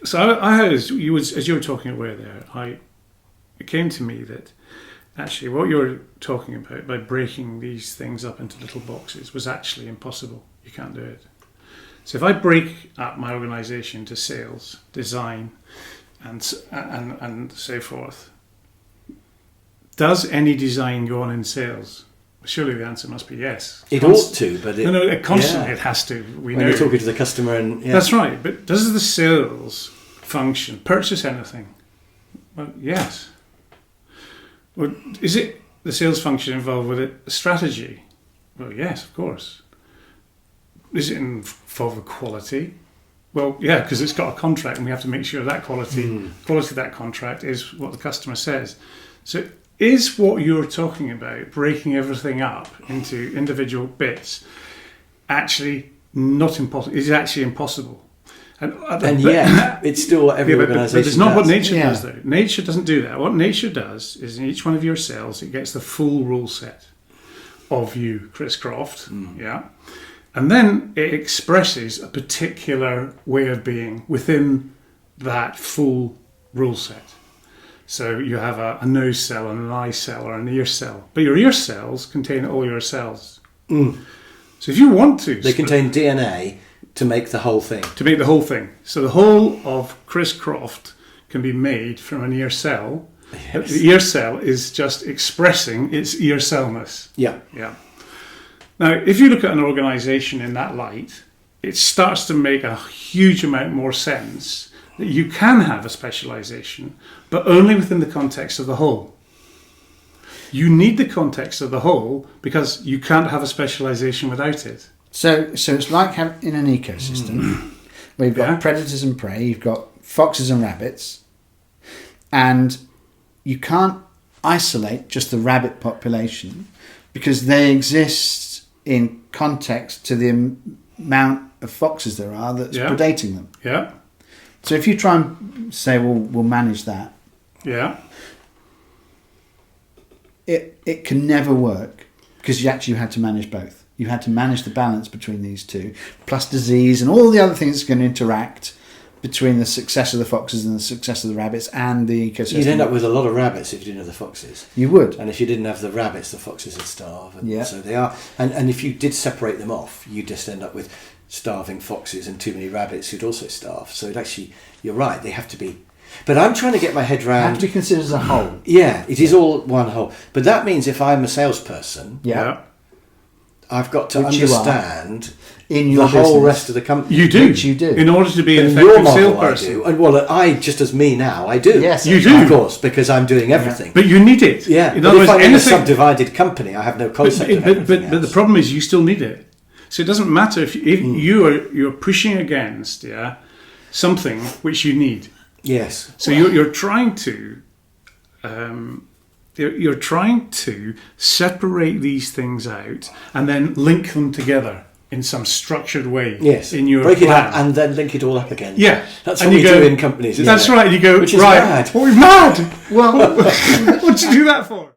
So I had, as you were talking away there, it came to me that actually what you were talking about by breaking these things up into little boxes was actually impossible. You can't do it. So if I break up my organisation to sales, design, and so forth, does any design go on in sales? Surely the answer must be yes. It ought to, but constantly it has to. When you're talking to the customer, and that's right. But does the sales function purchase anything? Well, yes. Well, is it the sales function involved with it a strategy? Well, yes, of course. Is it involved with quality? Well, yeah, because it's got a contract, and we have to make sure that quality of that contract is what the customer says. So, is what you're talking about, breaking everything up into individual bits, actually not impossible? Is it actually impossible? And yet, it's still what every organisation but it's not what nature does, though. Nature doesn't do that. What nature does is in each one of your cells, it gets the full rule set of you, Chris Croft, and then it expresses a particular way of being within that full rule set. So you have a nose cell and an eye cell or an ear cell. But your ear cells contain all your cells. So if you want to... They contain DNA to make the whole thing. To make the whole thing. So the whole of Chris Croft can be made from an ear cell. Yes. The ear cell is just expressing its ear cellness. Yeah. Now, if you look at an organisation in that light, it starts to make a huge amount more sense that you can have a specialisation, but only within the context of the whole. You need the context of the whole because you can't have a specialisation without it. So it's like in an ecosystem where you've got predators and prey, you've got foxes and rabbits, and you can't isolate just the rabbit population because they exist in context to the amount of foxes there are that's predating them. Yeah. So if you try and say, well, we'll manage that. Yeah. It can never work because you actually had to manage both. You had to manage the balance between these two, plus disease and all the other things that's going to interact between the success of the foxes and the success of the rabbits and the ecosystem. You'd end up with a lot of rabbits if you didn't have the foxes. You would. And if you didn't have the rabbits, the foxes would starve. And so they are. And if you did separate them off, you'd just end up with starving foxes and too many rabbits who'd also starve. So it actually, you're right, they have to be. But I'm trying to get my head around. Have to be considered as a whole. Yeah, it is all one whole. But that means if I'm a salesperson, I've got to understand in your the whole rest of the company. You do. Which you do. In order to be an effective salesperson. I do. And well, I just as me now, I do. Yes, you do. Of course, because I'm doing everything. But you need it. Yeah. In But other if words, I'm in a subdivided company, I have no concept of everything else. But the problem is you still need it. So it doesn't matter if you're pushing against something which you need. Yes. So you're trying to separate these things out and then link them together in some structured way. Yes. In your break plan. it up and then link it all up again. Yeah. That's what we do in companies. That's right. You go, which is right. mad. Well, mad. Well, what'd you do that for?